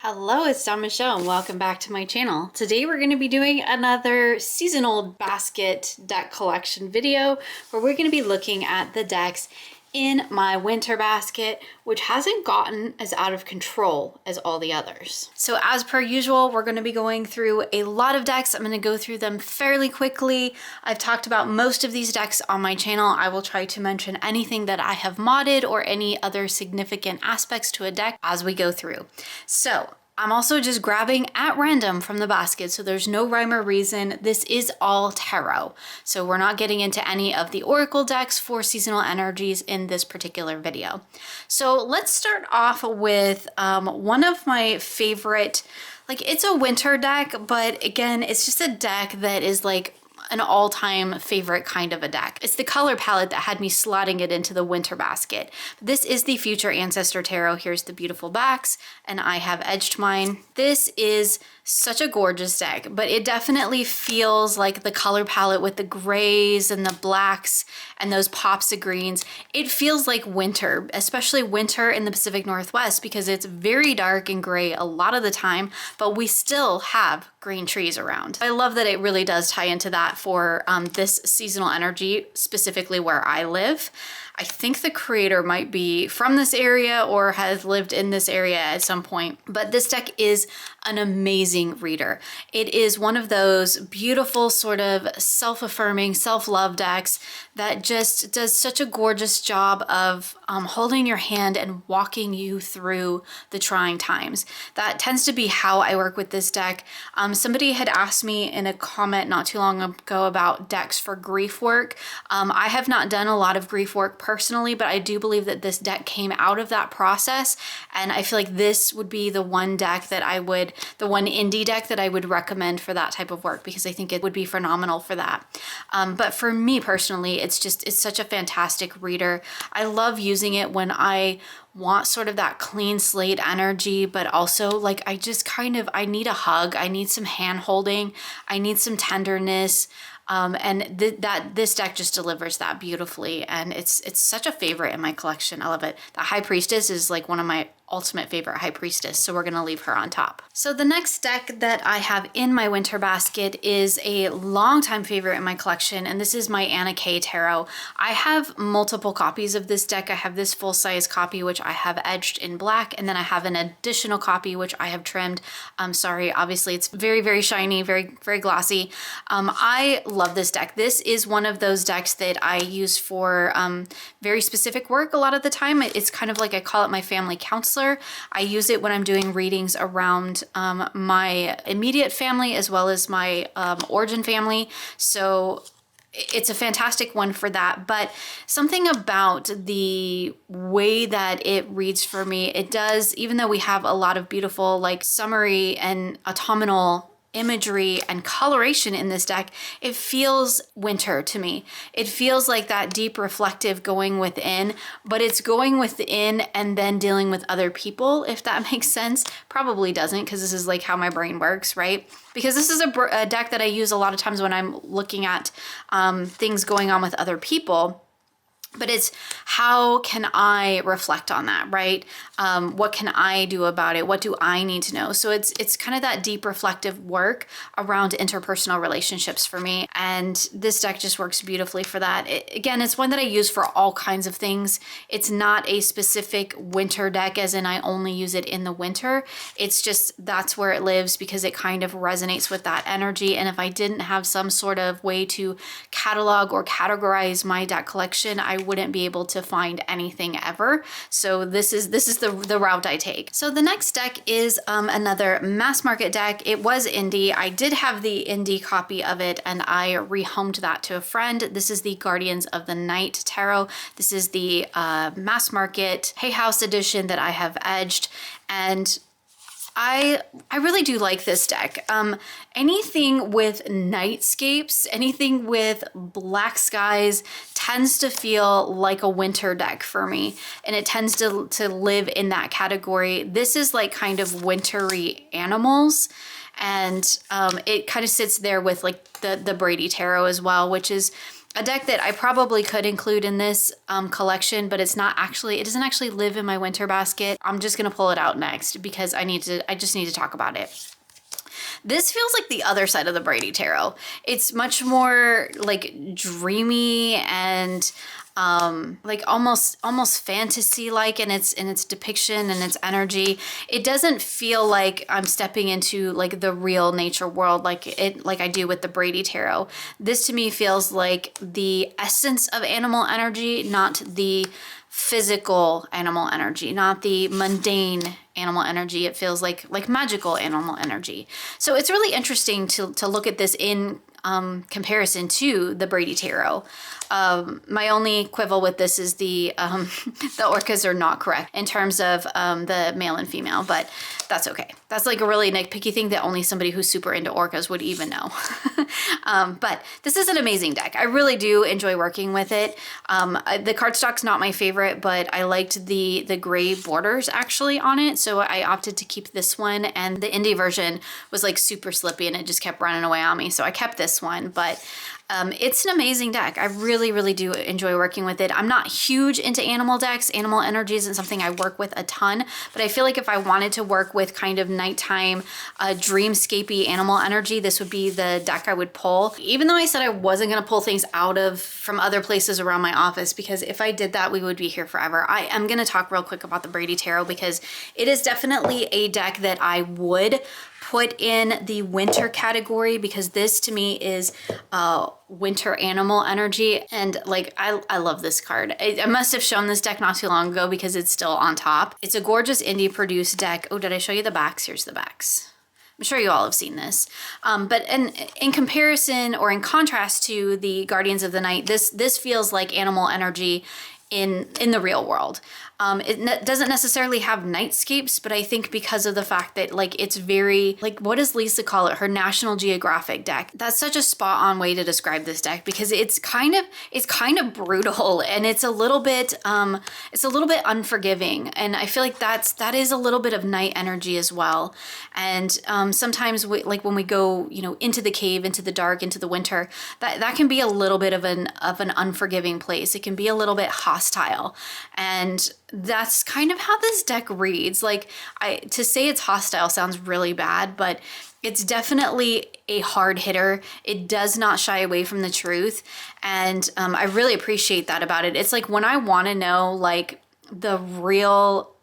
Hello, it's Dawn Michelle and welcome back to my channel. Today we're going to be doing another seasonal basket deck collection video where we're going to be looking at the decks in my winter basket, which hasn't gotten as out of control as all the others. So as per usual, we're going to be going through a lot of decks. I'm going to go through them fairly quickly. I've talked about most of these decks on my channel. I will try to mention anything that I have modded or any other significant aspects to a deck as we go through. So I'm also just grabbing at random from the basket, so there's no rhyme or reason. This is all tarot, so we're not getting into any of the oracle decks for seasonal energies in this particular video. So let's start off with one of my favorite, it's a winter deck, but again, it's just a deck that is like an all-time favorite kind of a deck. It's the color palette that had me slotting it into the winter basket. This is the Future Ancestor Tarot. Here's the beautiful backs, and I have edged mine. This is such a gorgeous deck, but it definitely feels like the color palette with the grays and the blacks and those pops of greens. It feels like winter, especially winter in the Pacific Northwest, because it's very dark and gray a lot of the time, but we still have green trees around. I love that it really does tie into that for this seasonal energy, specifically where I live. I think the creator might be from this area or has lived in this area at some point, but this deck is an amazing reader. It is one of those beautiful sort of self-affirming, self-love decks that just does such a gorgeous job of holding your hand and walking you through the trying times. That tends to be how I work with this deck. Somebody had asked me in a comment not too long ago about decks for grief work. I have not done a lot of grief work personally, but I do believe that this deck came out of that process, and I feel like this would be the one deck that the one indie deck that I would recommend for that type of work, because I think it would be phenomenal for that. But for me personally, it's such a fantastic reader. I love using it when I want sort of that clean slate energy, but also I need a hug. I need some hand holding. I need some tenderness. And this deck just delivers that beautifully, and it's such a favorite in my collection. I love it. The High Priestess is like one of my ultimate favorite High Priestess, so we're gonna leave her on top. So the next deck that I have in my winter basket is a longtime favorite in my collection, and this is my Anna.K Tarot. I have multiple copies of this deck. I have this full-size copy, which I have edged in black, and then I have an additional copy, which I have trimmed. Sorry, obviously it's very, very shiny, very, very glossy. I love this deck. This is one of those decks that I use for very specific work a lot of the time. It's kind of like, I call it my family counselor. I use it when I'm doing readings around my immediate family as well as my origin family. So it's a fantastic one for that. But something about the way that it reads for me, it does, even though we have a lot of beautiful summary and autumnal imagery and coloration in this deck, it feels winter to me. It feels like that deep reflective going within, but it's going within and then dealing with other people, if that makes sense. Probably doesn't, because this is like how my brain works, right? Because this is a deck that I use a lot of times when I'm looking at things going on with other people. But it's how can I reflect on that, right? What can I do about it? What do I need to know? So it's kind of that deep reflective work around interpersonal relationships for me. And this deck just works beautifully for that. Again, it's one that I use for all kinds of things. It's not a specific winter deck, as in I only use it in the winter. It's just that's where it lives because it kind of resonates with that energy. And if I didn't have some sort of way to catalog or categorize my deck collection, I wouldn't be able to find anything ever. So this is the route I take. So the next deck is another mass market deck. It was indie. I did have the indie copy of it, and I rehomed that to a friend. This is the Guardians of the Night Tarot. This is the mass market Hay House edition that I have edged, and I really do like this deck. Anything with nightscapes, anything with black skies tends to feel like a winter deck for me, and it tends to live in that category. This is like kind of wintry animals, and it kind of sits there with like the Brady Tarot as well, which is A deck that I probably could include in this collection, but it doesn't actually live in my winter basket. I'm just gonna pull it out next because I just need to talk about it. This feels like the other side of the Brady Tarot. It's much more like dreamy and like almost fantasy-like in its depiction and its energy. It doesn't feel like I'm stepping into like the real nature world like I do with the Brady Tarot. This to me feels like the essence of animal energy, not the physical animal energy, not the mundane animal energy. It feels like magical animal energy. So it's really interesting to look at this in comparison to the Brady Tarot. My only quibble with this is the orcas are not correct in terms of the male and female, but that's okay. That's like a really nitpicky thing that only somebody who's super into orcas would even know. But this is an amazing deck. I really do enjoy working with it. The cardstock's not my favorite, but I liked the gray borders actually on it, so I opted to keep this one, and the indie version was like super slippy and it just kept running away on me, so I kept this one. But it's an amazing deck. I really do enjoy working with it. I'm not huge into animal decks. Animal energy isn't something I work with a ton, but I feel like if I wanted to work with kind of nighttime, dreamscapey animal energy, this would be the deck I would pull. Even though I said I wasn't gonna pull things from other places around my office, because if I did that, we would be here forever. I am gonna talk real quick about the Brady Tarot because it is definitely a deck that I would put in the winter category, because this to me is winter animal energy, and like I love this card. I must have shown this deck not too long ago because it's still on top. It's a gorgeous indie produced deck. Oh, did I show you the backs? Here's the backs. I'm sure you all have seen this. But in comparison or in contrast to the Guardians of the Night, this feels like animal energy in the real world. It doesn't necessarily have nightscapes, but I think because of the fact that like it's very, like, what does Lisa call it? Her National Geographic deck. That's such a spot on way to describe this deck, because it's kind of brutal, and it's a little bit unforgiving. And I feel like that is a little bit of night energy as well. And sometimes like when we go, into the cave, into the dark, into the winter, that can be a little bit of an unforgiving place. It can be a little bit hostile. And that's kind of how this deck reads. Like, to say it's hostile sounds really bad, but it's definitely a hard hitter. It does not shy away from the truth. And I really appreciate that about it. It's like when I want to know like the real,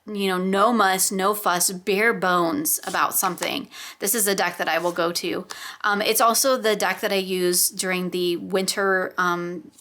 no muss, no fuss, bare bones about something, this is a deck that I will go to. It's also the deck that I use during the winter,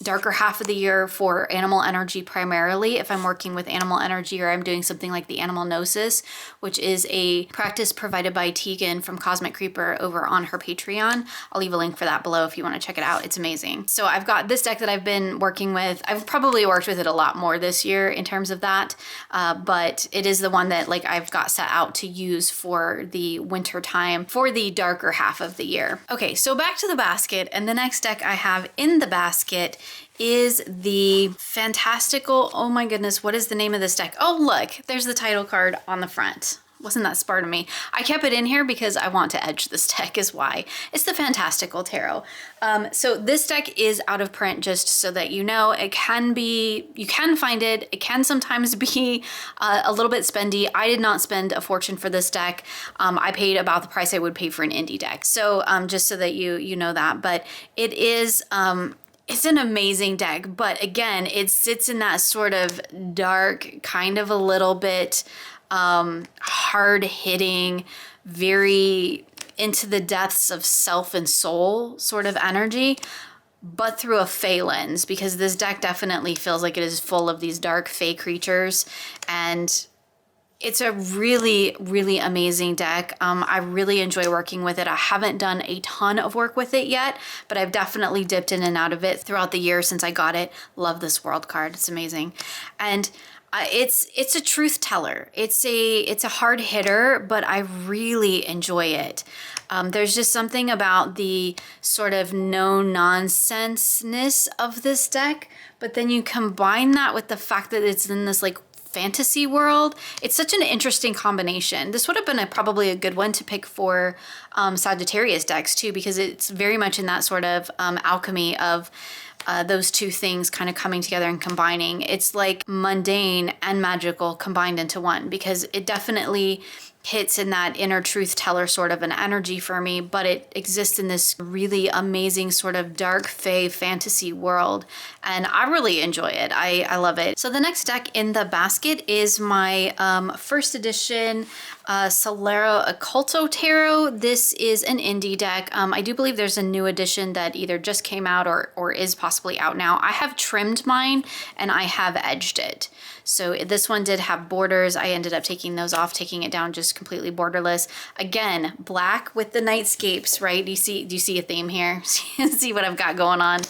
darker half of the year for animal energy primarily. If I'm working with animal energy, or I'm doing something like the Animal Gnosis, which is a practice provided by Tegan from Cosmic Creeper over on her Patreon. I'll leave a link for that below if you want to check it out. It's amazing. So I've got this deck that I've been working with. I've probably worked with it a lot more this year in terms of that, but it is the one that like I've got set out to use for the winter time, for the darker half of the year. Okay, so back to the basket, and the next deck I have in the basket is the Fantastical, oh my goodness, what is the name of this deck? Oh look, there's the title card on the front. Wasn't that smart of me? I kept it in here because I want to edge this deck is why. It's the Fantastical Tarot. So this deck is out of print, just so that you know. You can find it. It can sometimes be a little bit spendy. I did not spend a fortune for this deck. I paid about the price I would pay for an indie deck. So just so that you know that, but it is, it's an amazing deck, but again, it sits in that sort of dark, kind of a little bit hard-hitting, very into the depths of self and soul sort of energy, but through a fae lens, because this deck definitely feels like it is full of these dark fae creatures, and it's a really, really amazing deck. I really enjoy working with it. I haven't done a ton of work with it yet, but I've definitely dipped in and out of it throughout the year since I got it. Love this world card. It's amazing. And it's a truth teller. It's a hard hitter, but I really enjoy it. There's just something about the sort of no-nonsense-ness of this deck, but then you combine that with the fact that it's in this like fantasy world. It's such an interesting combination. This would have been probably a good one to pick for Sagittarius decks too, because it's very much in that sort of alchemy of those two things kind of coming together and combining. It's like mundane and magical combined into one, because it definitely hits in that inner truth teller sort of an energy for me, but it exists in this really amazing sort of dark fae fantasy world, and I really enjoy it. I love it. So the next deck in the basket is my first edition Solara Occulto Tarot. This is an indie deck. I do believe there's a new edition that either just came out or is possibly out now. I have trimmed mine and I have edged it. So this one did have borders. I ended up taking those off, taking it down just completely borderless. Again, black with the nightscapes, right? Do you see a theme here? See what I've got going on?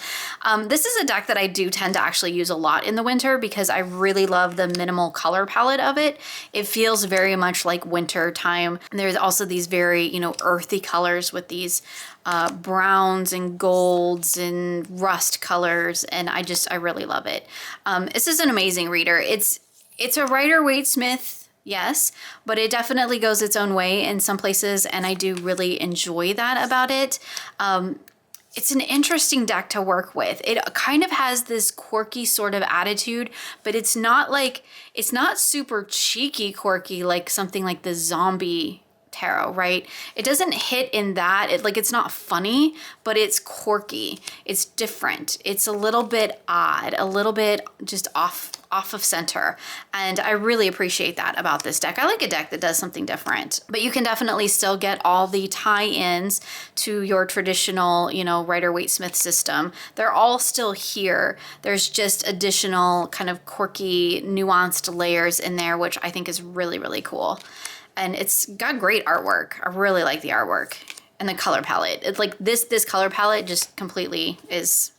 This is a deck that I do tend to actually use a lot in the winter because I really love the minimal color palette of it. It feels very much like winter time. And there's also these very, you know, earthy colors with these browns and golds and rust colors, and I really love it. This is an amazing reader. It's a Rider-Waite-Smith, yes, but it definitely goes its own way in some places, and I do really enjoy that about it. It's an interesting deck to work with. It kind of has this quirky sort of attitude, but it's not super cheeky quirky like something like the zombie tarot, right? It doesn't hit in that. It's not funny, but it's quirky. It's different. It's a little bit odd, a little bit just off of center. And I really appreciate that about this deck. I like a deck that does something different, but you can definitely still get all the tie-ins to your traditional, you know, Rider-Waite-Smith system. They're all still here. There's just additional kind of quirky, nuanced layers in there, which I think is really, really cool. And it's got great artwork. I really like the artwork and the color palette. It's like this color palette just completely is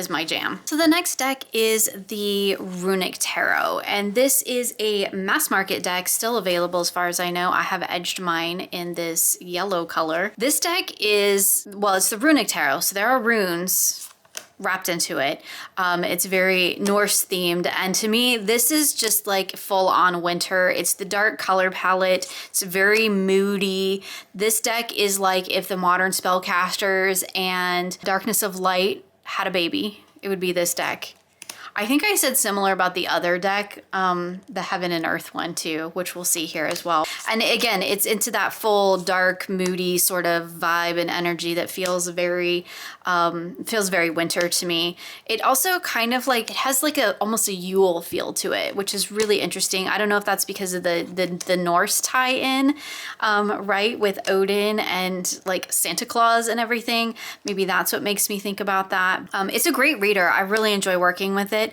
my jam. So the next deck is the Runic Tarot, and this is a mass market deck still available as far as I know. I have edged mine in this yellow color. This deck is, well, it's the Runic Tarot, so there are runes wrapped into it. It's very Norse themed, and to me this is just like full on winter. It's the dark color palette. It's very moody. This deck is like if the modern spellcasters and Darkness of Light had a baby, it would be this deck. I think I said similar about the other deck, the Heaven and Earth one too, which we'll see here as well. And again, it's into that full dark, moody sort of vibe and energy that feels very winter to me. It also kind of like, it has like almost a Yule feel to it, which is really interesting. I don't know if that's because of the Norse tie-in, right, with Odin and like Santa Claus and everything. Maybe that's what makes me think about that. It's a great reader. I really enjoy working with it.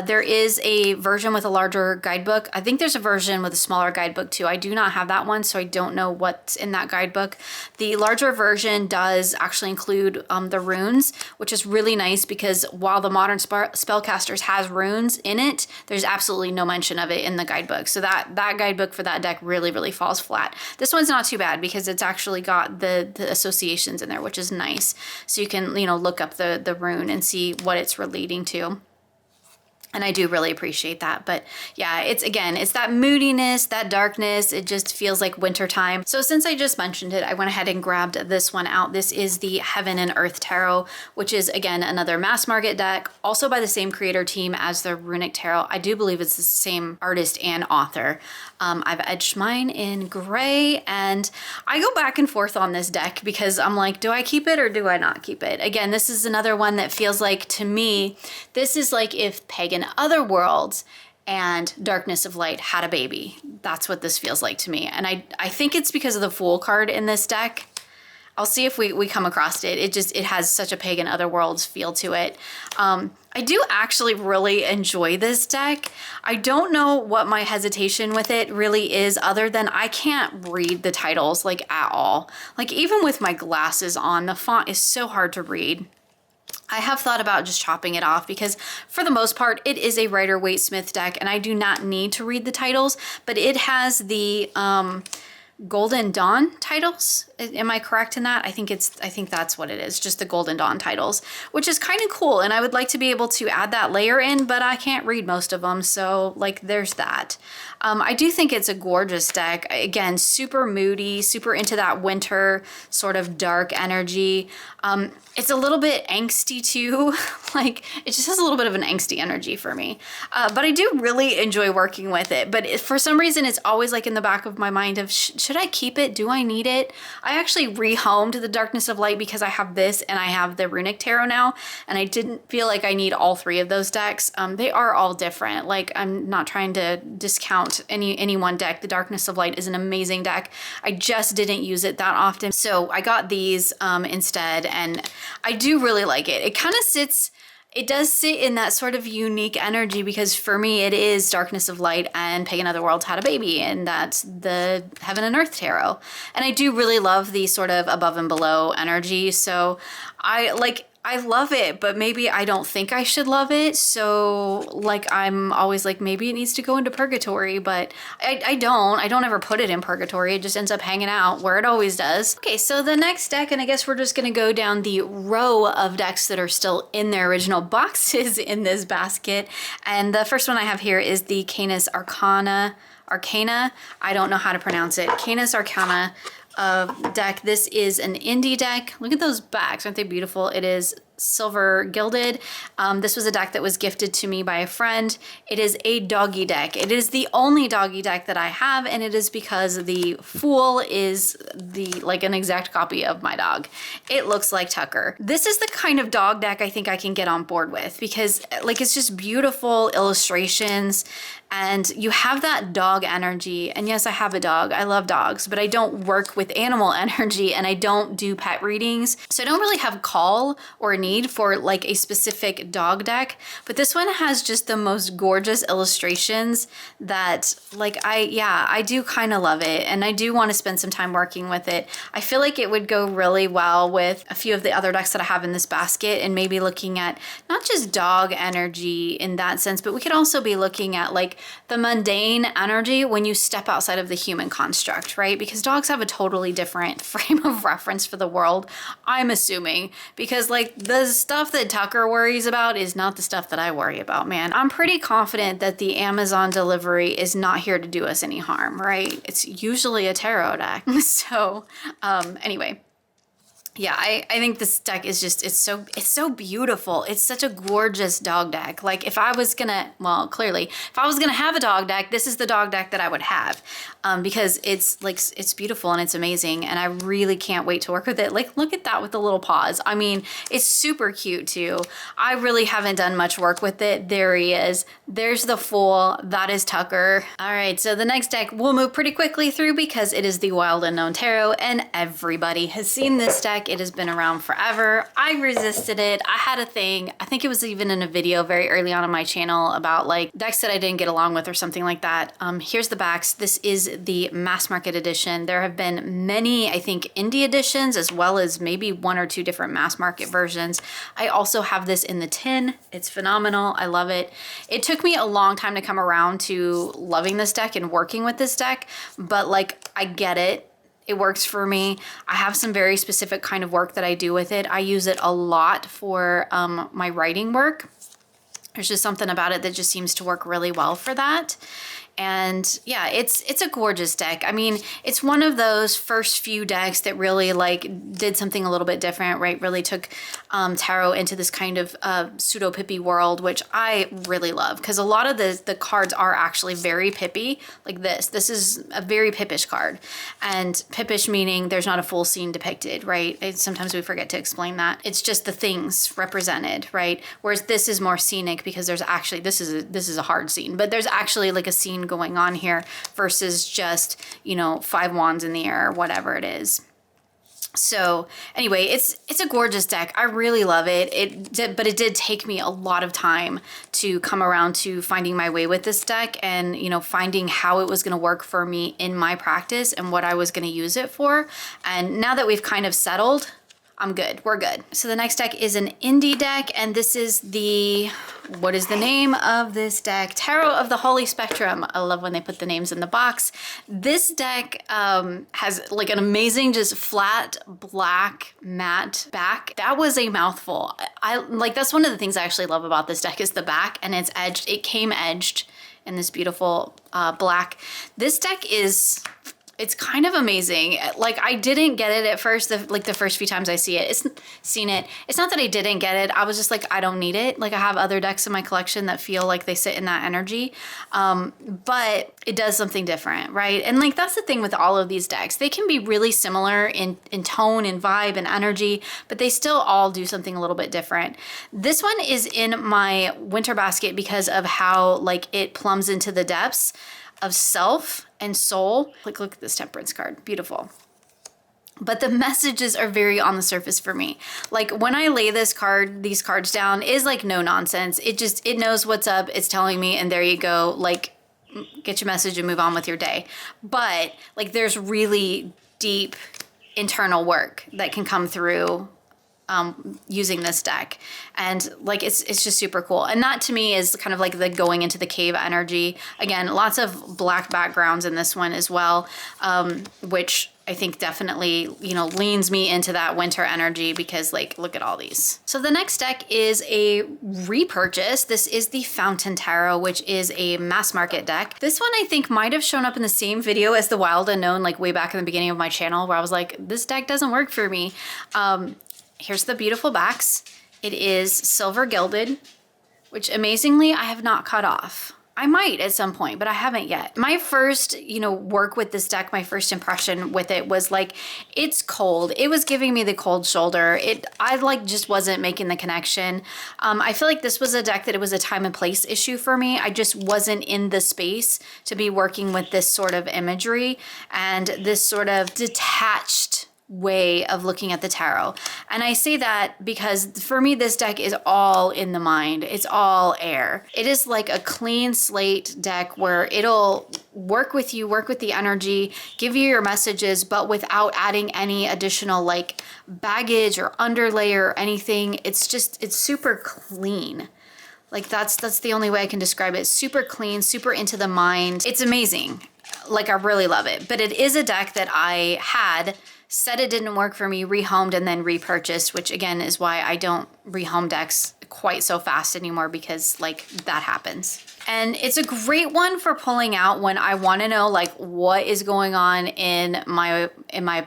There is a version with a larger guidebook. I think there's a version with a smaller guidebook too. I do not have that one, so I don't know what's in that guidebook. The larger version does actually include the runes, which is really nice because while the modern spellcasters has runes in it, there's absolutely no mention of it in the guidebook. So that guidebook for that deck really, really falls flat. This one's not too bad because it's actually got the associations in there, which is nice. So you can, you know, look up the rune and see what it's relating to. And I do really appreciate that. But yeah, it's that moodiness, that darkness. It just feels like wintertime. So since I just mentioned it, I went ahead and grabbed this one out. This is the Heaven and Earth Tarot, which is, again, another mass market deck, also by the same creator team as the Runic Tarot. I do believe it's the same artist and author. I've edged mine in gray, and I go back and forth on this deck because I'm like, do I keep it or do I not keep it? Again, this is another one that feels like, to me, this is like if Pagan Otherworlds and Darkness of Light had a baby. That's what this feels like to me. And I think it's because of the Fool card in this deck. I'll see if we come across it. It has such a Pagan Otherworlds feel to it. I do actually really enjoy this deck. I don't know what my hesitation with it really is, other than I can't read the titles like at all. Like even with my glasses on, the font is so hard to read. I have thought about just chopping it off because for the most part, it is a Rider-Waite-Smith deck and I do not need to read the titles, but it has the Golden Dawn titles. Am I correct in that? I think that's what it is, just the Golden Dawn titles, which is kind of cool. And I would like to be able to add that layer in, but I can't read most of them. So like there's that. I do think it's a gorgeous deck. Again, super moody, super into that winter sort of dark energy. It's a little bit angsty too. Like it just has a little bit of an angsty energy for me. But I do really enjoy working with it. But for some reason, it's always like in the back of my mind of, should I keep it? Do I need it? I actually rehomed the Darkness of Light because I have this and I have the Runic Tarot now. And I didn't feel like I need all three of those decks. They are all different. Like I'm not trying to discount any one deck. The Darkness of Light is an amazing deck. I just didn't use it that often. So I got these instead, and I do really like it. It does sit in that sort of unique energy because for me it is Darkness of Light and Pagan Otherworlds Had a Baby, and that's the Heaven and Earth Tarot. And I do really love the sort of above and below energy. So I love it, but maybe I don't think I should love it. So like, I'm always like, maybe it needs to go into purgatory, but I don't ever put it in purgatory. It just ends up hanging out where it always does. Okay, so the next deck, and I guess we're just gonna go down the row of decks that are still in their original boxes in this basket. And the first one I have here is the Canis Arcana. I don't know how to pronounce it. Canis Arcana deck. This is an indie deck. Look at those backs, aren't they beautiful? It is silver gilded. This was a deck that was gifted to me by a friend. It is a doggy deck. It is the only doggy deck that I have, and it is because the Fool is like an exact copy of my dog. It looks like Tucker. This is the kind of dog deck I think I can get on board with because like it's just beautiful illustrations and you have that dog energy. And yes, I have a dog. I love dogs, but I don't work with animal energy and I don't do pet readings. So I don't really have call or need for like a specific dog deck, but this one has just the most gorgeous illustrations that like I do kind of love it, and I do want to spend some time working with it. I feel like it would go really well with a few of the other decks that I have in this basket, and maybe looking at not just dog energy in that sense, but we could also be looking at like the mundane energy when you step outside of the human construct, right? Because dogs have a totally different frame of reference for the world, I'm assuming, because like the stuff that Tucker worries about is not the stuff that I worry about, man. I'm pretty confident that the Amazon delivery is not here to do us any harm, right? It's usually a tarot deck. So anyway, yeah, I think this deck is just, it's so beautiful. It's such a gorgeous dog deck. Like if I was gonna, well, clearly, if I was gonna have a dog deck, this is the dog deck that I would have. Because it's like, it's beautiful and it's amazing. And I really can't wait to work with it. Like, look at that with the little paws. I mean, it's super cute too. I really haven't done much work with it. There he is. There's the Fool. That is Tucker. All right, so the next deck we'll move pretty quickly through because it is the Wild Unknown Tarot, and everybody has seen this deck. It has been around forever. I resisted it. I had a thing. I think it was even in a video very early on my channel about like decks that I didn't get along with or something like that. Here's the backs. This is the mass market edition. There have been many, I think, indie editions as well as maybe one or two different mass market versions. I also have this in the tin. It's phenomenal. I love it. It took me a long time to come around to loving this deck and working with this deck, but like I get it. It works for me. I have some very specific kind of work that I do with it. I use it a lot for my writing work. There's just something about it that just seems to work really well for that. And yeah, it's a gorgeous deck. I mean, it's one of those first few decks that really like did something a little bit different, right? Really took tarot into this kind of pseudo pippy world, which I really love because a lot of the cards are actually very pippy. Like this is a very pippish card, and pippish meaning there's not a full scene depicted, right? Sometimes we forget to explain that. It's just the things represented, right? Whereas this is more scenic because there's actually, this is a hard scene, but there's actually like a scene going on here versus just, you know, 5 wands in the air or whatever it is. So anyway, it's a gorgeous deck. I really love it. But it did take me a lot of time to come around to finding my way with this deck and, you know, finding how it was going to work for me in my practice and what I was going to use it for. And now that we've kind of settled, I'm good. We're good. So the next deck is an indie deck, and this is the, what is the name of this deck? Tarot of the Holy Spectrum. I love when they put the names in the box. This deck has like an amazing, just flat black matte back. That was a mouthful. I like, that's one of the things I actually love about this deck is the back, and it's edged. It came edged in this beautiful black. This deck is, it's kind of amazing. Like, I didn't get it at first, the first few times I seen it. It's not that I didn't get it. I was just like, I don't need it. Like, I have other decks in my collection that feel like they sit in that energy. But it does something different, right? And like, that's the thing with all of these decks. They can be really similar in tone and vibe and energy, but they still all do something a little bit different. This one is in my winter basket because of how like it plumbs into the depths of self and soul. Like, look at this Temperance card, beautiful. But the messages are very on the surface for me. Like, when I lay these cards down, is like no nonsense. It knows what's up. It's telling me, and there you go. Like, get your message and move on with your day. But like, there's really deep internal work that can come through using this deck, and like it's just super cool. And that to me is kind of like the going into the cave energy. Again, lots of black backgrounds in this one as well, which I think definitely, you know, leans me into that winter energy because like, look at all these. So the next deck is a repurchase. This is the Fountain Tarot, which is a mass market deck. This one I think might have shown up in the same video as the Wild Unknown, like way back in the beginning of my channel, where I was like, this deck doesn't work for me. Here's the beautiful backs. It is silver gilded, which amazingly I have not cut off. I might at some point, but I haven't yet. My first, you know, work with this deck, my first impression with it was like, it's cold. It was giving me the cold shoulder. I like just wasn't making the connection. I feel like this was a deck that it was a time and place issue for me. I just wasn't in the space to be working with this sort of imagery and this sort of detached way of looking at the tarot. And I say that because for me, this deck is all in the mind. It's all air. It is like a clean slate deck where it'll work with you, work with the energy, give you your messages, but without adding any additional like baggage or underlay or anything. It's super clean. Like that's the only way I can describe it. Super clean, super into the mind. It's amazing. Like, I really love it. But it is a deck that I had said it didn't work for me, rehomed, and then repurchased, which again is why I don't rehome decks quite so fast anymore, because like that happens. And it's a great one for pulling out when I want to know like what is going on in my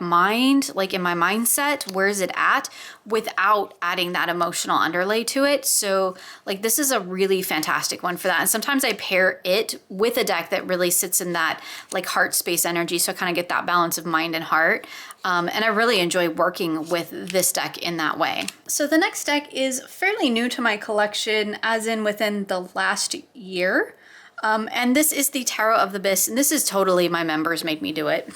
mind, like in my mindset, where is it at, without adding that emotional underlay to it. So like, this is a really fantastic one for that. And sometimes I pair it with a deck that really sits in that like heart space energy, so I kind of get that balance of mind and heart. And I really enjoy working with this deck in that way. So the next deck is fairly new to my collection, as in within the last year. And this is the Tarot of the Abyss. And this is totally, my members made me do it.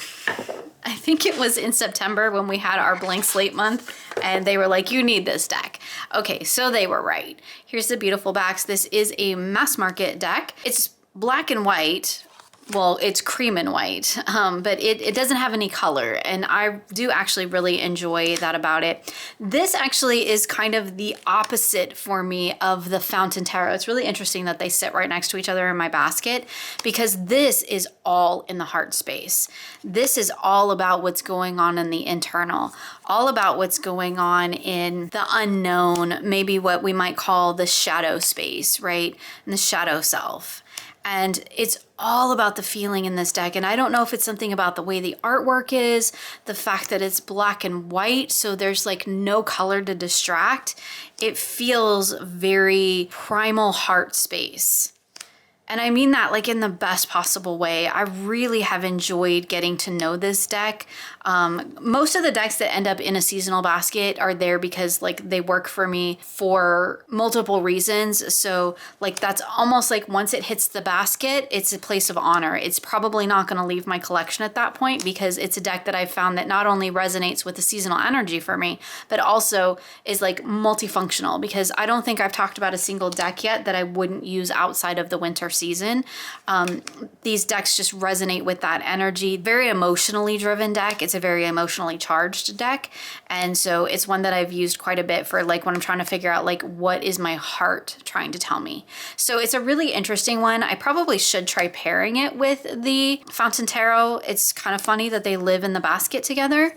I think it was in September when we had our blank slate month, and they were like, you need this deck. Okay, so they were right. Here's the beautiful backs. This is a mass market deck. It's black and white. Well, it's cream and white, but it doesn't have any color, and I do actually really enjoy that about it. This actually is kind of the opposite for me of the Fountain Tarot. It's really interesting that they sit right next to each other in my basket, because this is all in the heart space. This is all about what's going on in the internal, all about what's going on in the unknown, maybe what we might call the shadow space, right? And the shadow self. And it's all about the feeling in this deck. And I don't know if it's something about the way the artwork is, the fact that it's black and white, so there's like no color to distract. It feels very primal heart space. And I mean that like in the best possible way. I really have enjoyed getting to know this deck. Most of the decks that end up in a seasonal basket are there because like they work for me for multiple reasons. So like that's almost like once it hits the basket, it's a place of honor. It's probably not going to leave my collection at that point, because it's a deck that I've found that not only resonates with the seasonal energy for me, but also is like multifunctional, because I don't think I've talked about a single deck yet that I wouldn't use outside of the winter season. These decks just resonate with that energy. Very emotionally driven deck. It's it's a very emotionally charged deck. And so it's one that I've used quite a bit for like when I'm trying to figure out like what is my heart trying to tell me. So it's a really interesting one. I probably should try pairing it with the Fountain Tarot. It's kind of funny that they live in the basket together.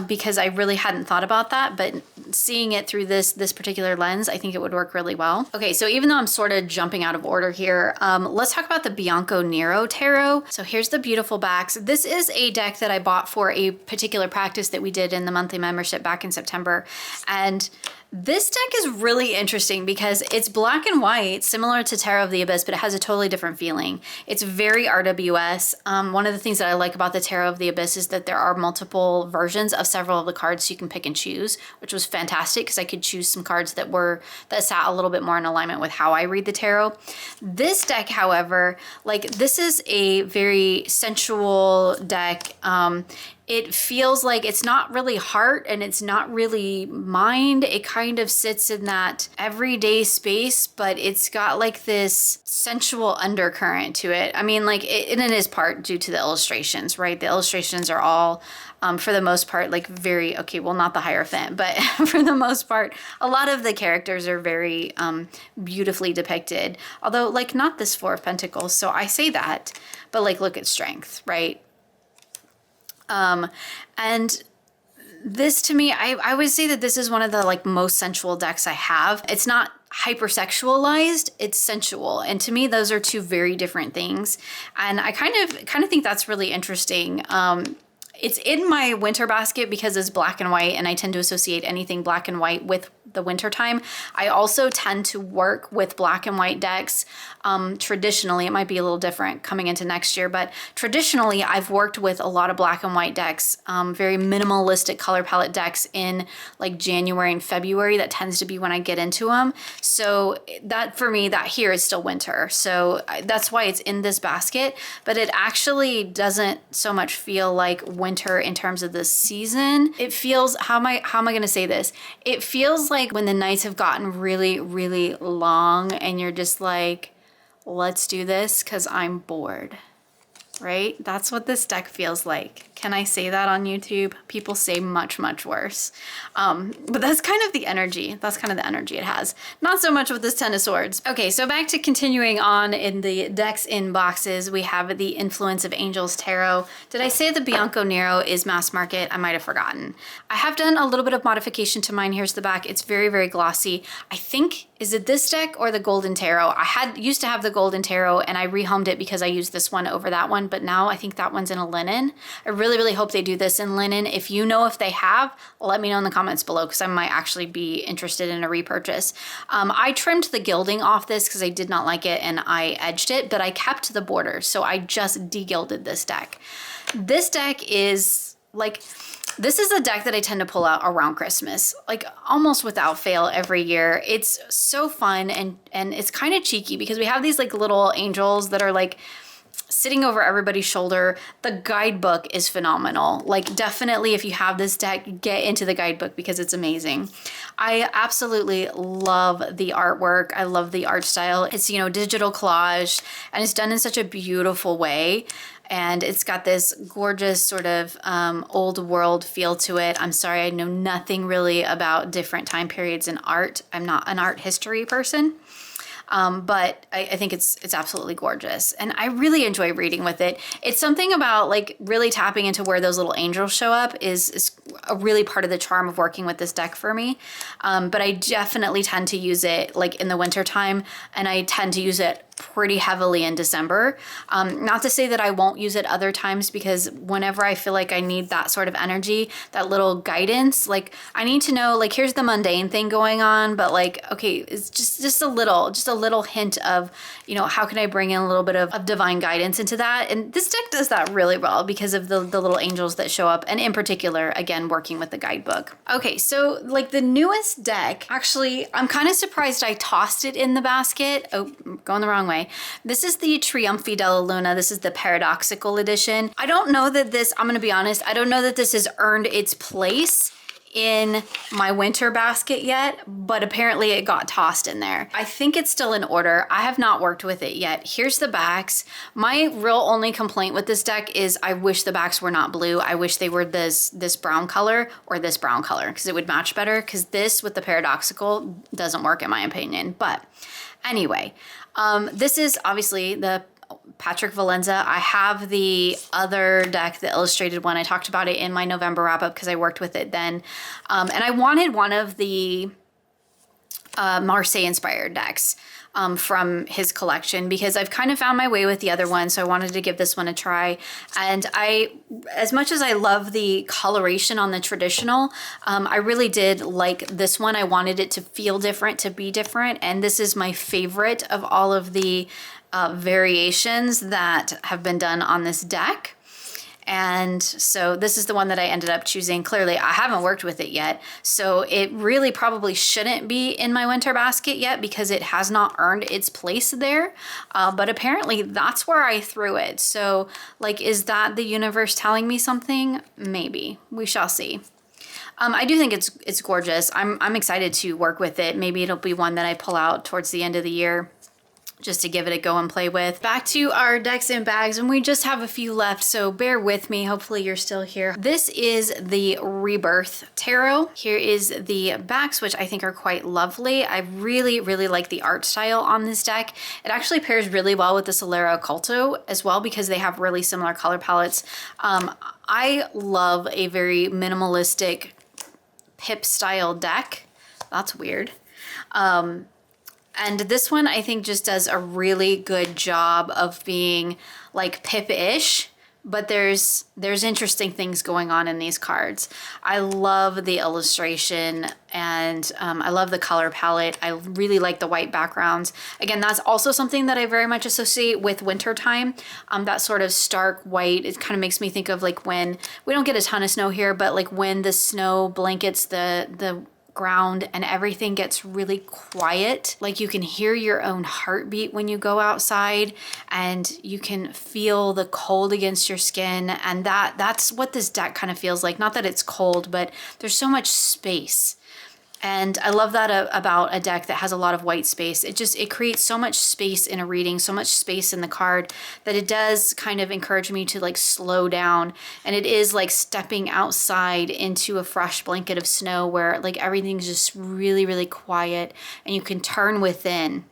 Because I really hadn't thought about that, but seeing it through this particular lens, I think it would work really well. Okay, so even though I'm sort of jumping out of order here, let's talk about the Bianco Nero Tarot. So here's the beautiful backs. This is a deck that I bought for a particular practice that we did in the monthly membership back in September. And this deck is really interesting because it's black and white, similar to Tarot of the Abyss, but it has a totally different feeling. It's very RWS. One of the things that I like about the Tarot of the Abyss is that there are multiple versions of several of the cards so you can pick and choose, which was fantastic because I could choose some cards that sat a little bit more in alignment with how I read the tarot. This deck, however, like this is a very sensual deck. It feels like it's not really heart and it's not really mind. It kind of sits in that everyday space, but it's got like this sensual undercurrent to it. I mean, like, and it is part due to the illustrations, right? The illustrations are all, for the most part, like very, okay, well, not the Hierophant, but for the most part, a lot of the characters are very beautifully depicted. Although, like, not this Four of Pentacles, so I say that, but like, look at strength, right? And this to me, I would say that this is one of the like most sensual decks I have. It's not hypersexualized, it's sensual. And to me, those are two very different things. And I kind of think that's really interesting. It's in my winter basket because it's black and white, and I tend to associate anything black and white with the winter time. I also tend to work with black and white decks. Traditionally, it might be a little different coming into next year, but traditionally I've worked with a lot of black and white decks, very minimalistic color palette decks in like January and February. That tends to be when I get into them. So that for me, that here is still winter. So that's why it's in this basket, but it actually doesn't so much feel like winter in terms of the season. It feels, how am I going to say this? It feels like when the nights have gotten really, really long and you're just like, let's do this because I'm bored, right? That's what this deck feels like. Can I say that on YouTube? People say much, much worse. But that's kind of the energy. That's kind of the energy it has. Not so much with this Ten of Swords. Okay, so back to continuing on in the decks in boxes, we have the Influence of Angels Tarot. Did I say the Bianco Nero is mass market? I might have forgotten. I have done a little bit of modification to mine. Here's the back. It's very, very glossy. I think, is it this deck or the Golden Tarot? I used to have the Golden Tarot and I rehomed it because I used this one over that one, but now I think that one's in a linen. I really, really hope they do this in linen. If you know if they have, let me know in the comments below because I might actually be interested in a repurchase. I trimmed the gilding off this because I did not like it and I edged it, but I kept the borders. So I just de-gilded this deck. This deck is like, this is a deck that I tend to pull out around Christmas, like almost without fail every year. It's so fun and it's kind of cheeky because we have these like little angels that are like sitting over everybody's shoulder. The guidebook is phenomenal. Like definitely if you have this deck, get into the guidebook because it's amazing. I absolutely love the artwork. I love the art style. It's, you know, digital collage and it's done in such a beautiful way. And it's got this gorgeous sort of old world feel to it. I'm sorry, I know nothing really about different time periods in art. I'm not an art history person. But I think it's absolutely gorgeous and I really enjoy reading with it. It's something about like really tapping into where those little angels show up is a really part of the charm of working with this deck for me. But I definitely tend to use it like in the winter time and I tend to use it pretty heavily in December. Not to say that I won't use it other times because whenever I feel like I need that sort of energy, that little guidance, like I need to know like here's the mundane thing going on, but like, okay, it's just a little hint of, you know, how can I bring in a little bit of divine guidance into that? And this deck does that really well because of the little angels that show up and in particular, again, working with the guidebook. Okay, so like the newest deck, actually, I'm kind of surprised I tossed it in the basket. Oh, I'm going the wrong way. This is the Trionfi Della Luna. This is the Paradoxical edition. I don't know that this, I'm going to be honest, I don't know that this has earned its place in my winter basket yet, but apparently it got tossed in there. I think it's still in order. I have not worked with it yet. Here's the backs. My real only complaint with this deck is I wish the backs were not blue. I wish they were this brown color or this brown color, because it would match better, because this with the Paradoxical doesn't work in my opinion. But anyway, this is obviously the Patrick Valenza. I have the other deck, the illustrated one. I talked about it in my November wrap up because I worked with it then. And I wanted one of the Marseille inspired decks from his collection, because I've kind of found my way with the other one. So I wanted to give this one a try. And as much as I love the coloration on the traditional, I really did like this one. I wanted it to feel different, to be different. And this is my favorite of all of the variations that have been done on this deck. And so this is the one that I ended up choosing. Clearly, I haven't worked with it yet, so it really probably shouldn't be in my winter basket yet because it has not earned its place there. But apparently that's where I threw it. So like, is that the universe telling me something? Maybe. We shall see. I do think it's gorgeous. I'm excited to work with it. Maybe it'll be one that I pull out towards the end of the year, just to give it a go and play with. Back to our decks and bags, and we just have a few left, so bear with me. Hopefully you're still here. This is the Rebirth Tarot. Here is the backs, which I think are quite lovely. I really, really like the art style on this deck. It actually pairs really well with the Solara Occulto as well, because they have really similar color palettes. I love a very minimalistic pip style deck. That's weird. And this one I think just does a really good job of being like pip-ish, but there's interesting things going on in these cards. I love the illustration, and I love the color palette. I really like the white backgrounds. Again, that's also something that I very much associate with wintertime. That sort of stark white, it kind of makes me think of like when, we don't get a ton of snow here, but like when the snow blankets the ground and everything gets really quiet. Like you can hear your own heartbeat when you go outside, and you can feel the cold against your skin. And that's what this deck kind of feels like. Not that it's cold, but there's so much space. And I love that about a deck that has a lot of white space. It creates so much space in a reading, so much space in the card, that it does kind of encourage me to like slow down. And it is like stepping outside into a fresh blanket of snow where like everything's just really, really quiet, and you can turn within.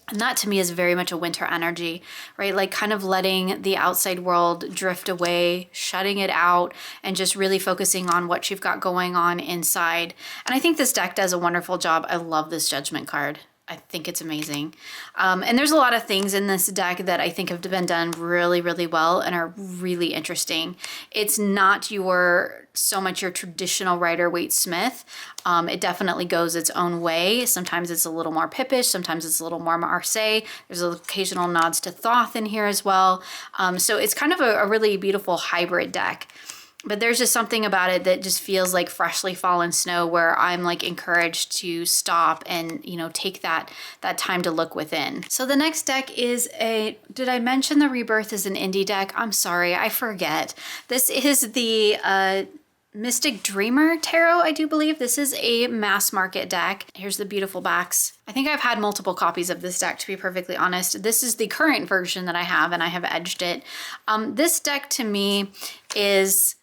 And that to me is very much a winter energy, right? Like kind of letting the outside world drift away, shutting it out, and just really focusing on what you've got going on inside. And I think this deck does a wonderful job. I love this Judgment card. I think it's amazing. And there's a lot of things in this deck that I think have been done really, really well and are really interesting. It's not so much your traditional Rider-Waite Smith. It definitely goes its own way. Sometimes it's a little more pippish, sometimes it's a little more Marseille. There's occasional nods to Thoth in here as well. So it's kind of a really beautiful hybrid deck. But there's just something about it that just feels like freshly fallen snow, where I'm like encouraged to stop and, you know, take that time to look within. So the next deck is did I mention the Rebirth is an indie deck? I'm sorry, I forget. This is the Mystic Dreamer Tarot, I do believe. This is a mass market deck. Here's the beautiful backs. I think I've had multiple copies of this deck, to be perfectly honest. This is the current version that I have, and I have edged it. This deck to me is,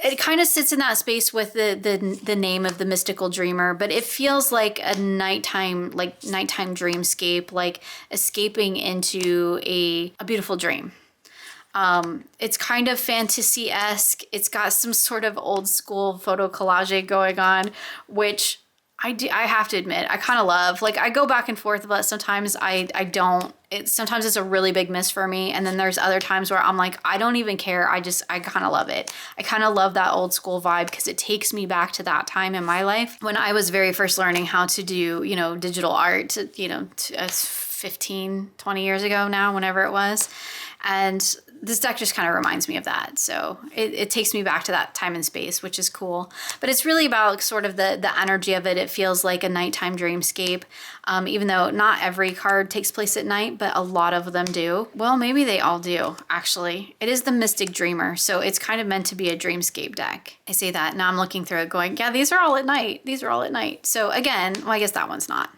it kind of sits in that space with the name of the Mystical Dreamer, but it feels like a nighttime dreamscape, like escaping into a beautiful dream. It's kind of fantasy-esque. It's got some sort of old school photo collage going on, which I have to admit, I kind of love. Like, I go back and forth, but sometimes I don't. Sometimes it's a really big miss for me. And then there's other times where I'm like, I don't even care. I kind of love it. I kind of love that old school vibe because it takes me back to that time in my life when I was very first learning how to do, you know, digital art, 15, 20 years ago now, whenever it was. And this deck just kind of reminds me of that. So it takes me back to that time and space, which is cool. But it's really about sort of the energy of it. It feels like a nighttime dreamscape, even though not every card takes place at night, but a lot of them do. Well, maybe they all do, actually. It is the Mystic Dreamer, so it's kind of meant to be a dreamscape deck. I say that, now I'm looking through it going, yeah, these are all at night. These are all at night. So again, well, I guess that one's not.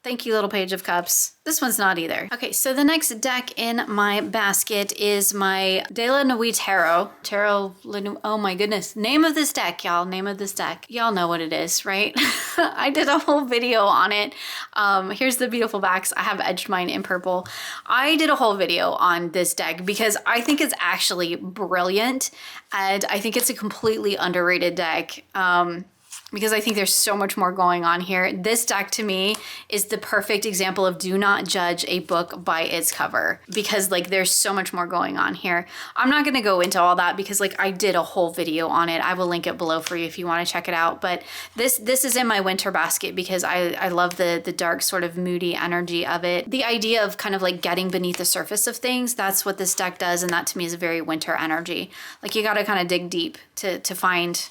Thank you, little Page of Cups. This one's not either. Okay, so the next deck in my basket is my Della Nuit Tarot. Oh my goodness. Name of this deck, y'all. Name of this deck. Y'all know what it is, right? I did a whole video on it. Here's the beautiful backs. I have edged mine in purple. I did a whole video on this deck because I think it's actually brilliant, and I think it's a completely underrated deck. Because I think there's so much more going on here. This deck to me is the perfect example of do not judge a book by its cover, because like there's so much more going on here. I'm not gonna go into all that because like I did a whole video on it. I will link it below for you if you wanna check it out. But this is in my winter basket because I love the dark sort of moody energy of it. The idea of kind of like getting beneath the surface of things, that's what this deck does, and that to me is a very winter energy. Like you gotta kind of dig deep to find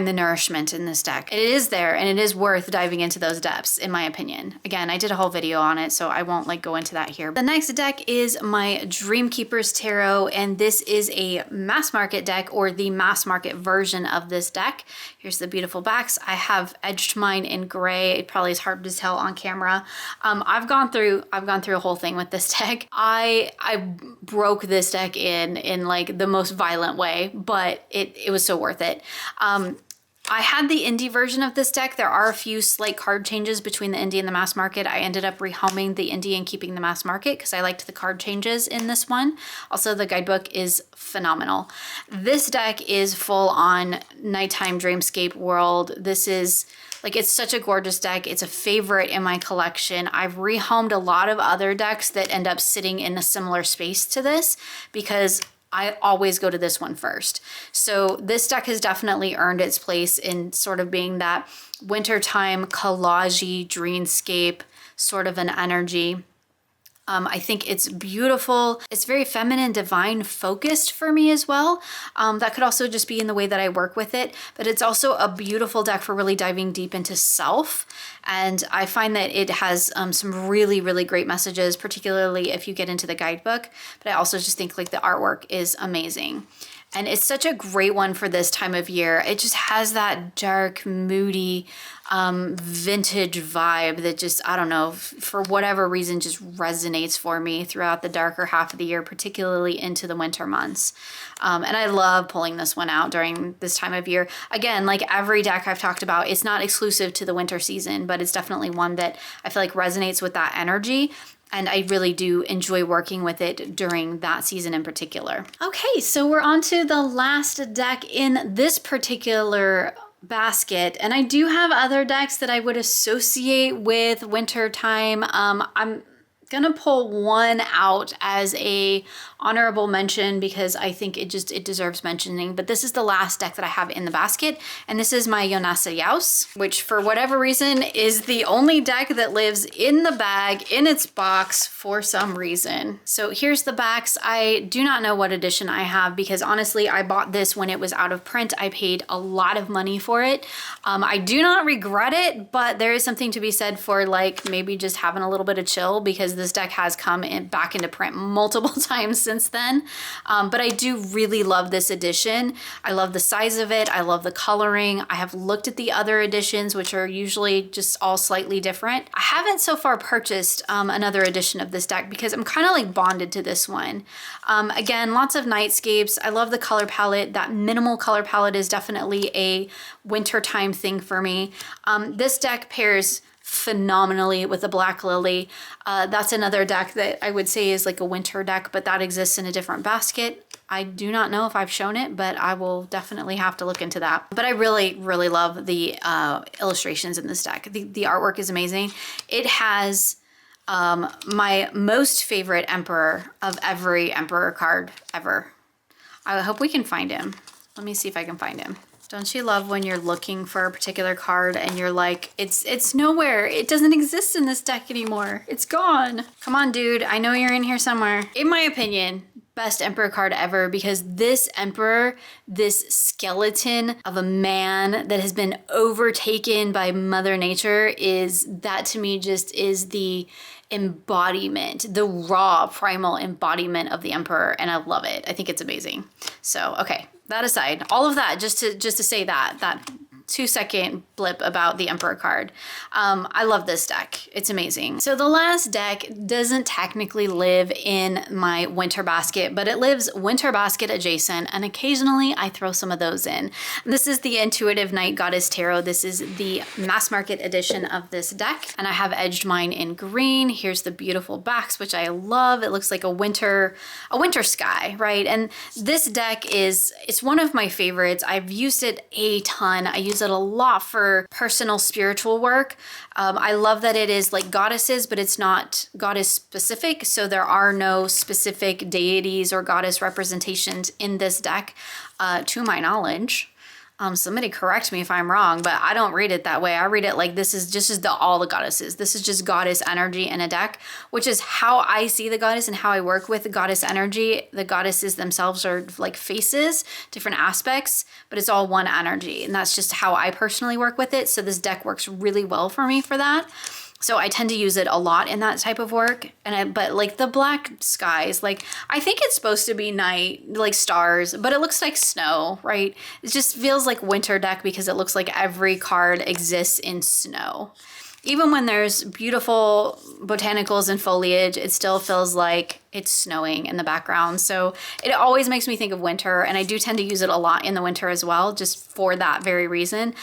the nourishment in this deck. It is there, and it is worth diving into those depths, in my opinion. Again, I did a whole video on it, so I won't like go into that here. The next deck is my Dreamkeeper's Tarot, and this is a mass market deck, or the mass market version of this deck. Here's the beautiful backs. I have edged mine in gray. It probably is hard to tell on camera. I've gone through a whole thing with this deck. I broke this deck in like the most violent way, but it was so worth it. I had the indie version of this deck. There are a few slight card changes between the indie and the mass market. I ended up rehoming the indie and keeping the mass market because I liked the card changes in this one. Also, the guidebook is phenomenal. This deck is full on nighttime dreamscape world. This is like, it's such a gorgeous deck. It's a favorite in my collection. I've rehomed a lot of other decks that end up sitting in a similar space to this because I always go to this one first. So this deck has definitely earned its place in sort of being that wintertime collage-y dreamscape sort of an energy. I think it's beautiful. It's very feminine, divine focused for me as well. That could also just be in the way that I work with it, but it's also a beautiful deck for really diving deep into self. And I find that it has some really, really great messages, particularly if you get into the guidebook. But I also just think like the artwork is amazing. And it's such a great one for this time of year. It just has that dark, moody, vintage vibe that just, I don't know, for whatever reason, just resonates for me throughout the darker half of the year, particularly into the winter months. And I love pulling this one out during this time of year. Again, like every deck I've talked about, it's not exclusive to the winter season, but it's definitely one that I feel like resonates with that energy. And I really do enjoy working with it during that season in particular. Okay, so we're on to the last deck in this particular basket. And I do have other decks that I would associate with winter time. I'm gonna pull one out as a honorable mention because I think it deserves mentioning, but this is the last deck that I have in the basket, and this is my Jonasa Jaus, which for whatever reason is the only deck that lives in the bag, in its box for some reason. So here's the backs. I do not know what edition I have because honestly, I bought this when it was out of print. I paid a lot of money for it. I do not regret it, but there is something to be said for like maybe just having a little bit of chill because this deck has come back into print multiple times since then. But I do really love this edition. I love the size of it. I love the coloring. I have looked at the other editions, which are usually just all slightly different. I haven't so far purchased another edition of this deck because I'm kind of like bonded to this one. Again, lots of nightscapes. I love the color palette. That minimal color palette is definitely a wintertime thing for me. This deck pairs phenomenally with the Black Lily. That's another deck that I would say is like a winter deck, but that exists in a different basket. I do not know if I've shown it, but I will definitely have to look into that. But I really, really love the illustrations in this deck. The artwork is amazing. It has my most favorite emperor of every emperor card ever. I hope we can find him. Let me see if I can find him. Don't you love when you're looking for a particular card and you're like, it's nowhere. It doesn't exist in this deck anymore. It's gone. Come on, dude. I know you're in here somewhere. In my opinion, best Emperor card ever, because this Emperor, this skeleton of a man that has been overtaken by Mother Nature, that to me just is the embodiment, the raw primal embodiment of the Emperor, and I love it. I think it's amazing. So, okay, that aside, all of that just to say that 2-second blip about the Emperor card. I love this deck. It's amazing. So the last deck doesn't technically live in my winter basket, but it lives winter basket adjacent, and occasionally I throw some of those in. This is the Intuitive Night Goddess Tarot. This is the mass market edition of this deck, and I have edged mine in green. Here's the beautiful backs, which I love. It looks like a winter sky, right? And this deck it's one of my favorites. I've used it a ton. I use it a lot for personal spiritual work. I love that it is like goddesses, but it's not goddess specific. So there are no specific deities or goddess representations in this deck, to my knowledge. Somebody correct me if I'm wrong, but I don't read it that way. I read it like this is just all the goddesses. This is just goddess energy in a deck, which is how I see the goddess and how I work with the goddess energy. The goddesses themselves are like faces, different aspects, but it's all one energy. And that's just how I personally work with it. So this deck works really well for me for that. So I tend to use it a lot in that type of work. But like the black skies, like I think it's supposed to be night, like stars, but it looks like snow, right? It just feels like winter deck because it looks like every card exists in snow. Even when there's beautiful botanicals and foliage, it still feels like it's snowing in the background. So it always makes me think of winter, and I do tend to use it a lot in the winter as well, just for that very reason.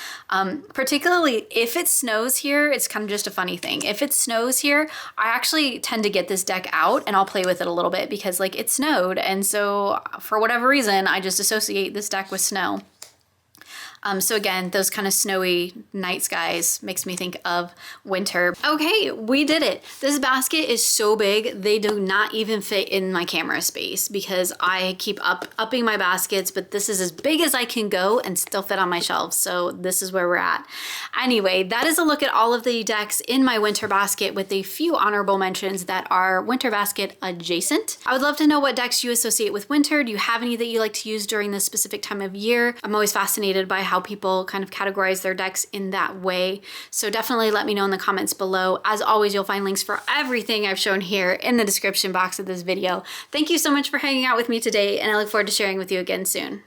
Particularly if it snows here, it's kind of just a funny thing. If it snows here, I actually tend to get this deck out and I'll play with it a little bit because like it snowed. And so for whatever reason, I just associate this deck with snow. So again, those kind of snowy night skies makes me think of winter. Okay, we did it. This basket is so big, they do not even fit in my camera space because I keep upping my baskets, but this is as big as I can go and still fit on my shelves. So this is where we're at. Anyway, that is a look at all of the decks in my winter basket with a few honorable mentions that are winter basket adjacent. I would love to know what decks you associate with winter. Do you have any that you like to use during this specific time of year? I'm always fascinated by how people kind of categorize their decks in that way. So definitely let me know in the comments below. As always, you'll find links for everything I've shown here in the description box of this video. Thank you so much for hanging out with me today, and I look forward to sharing with you again soon.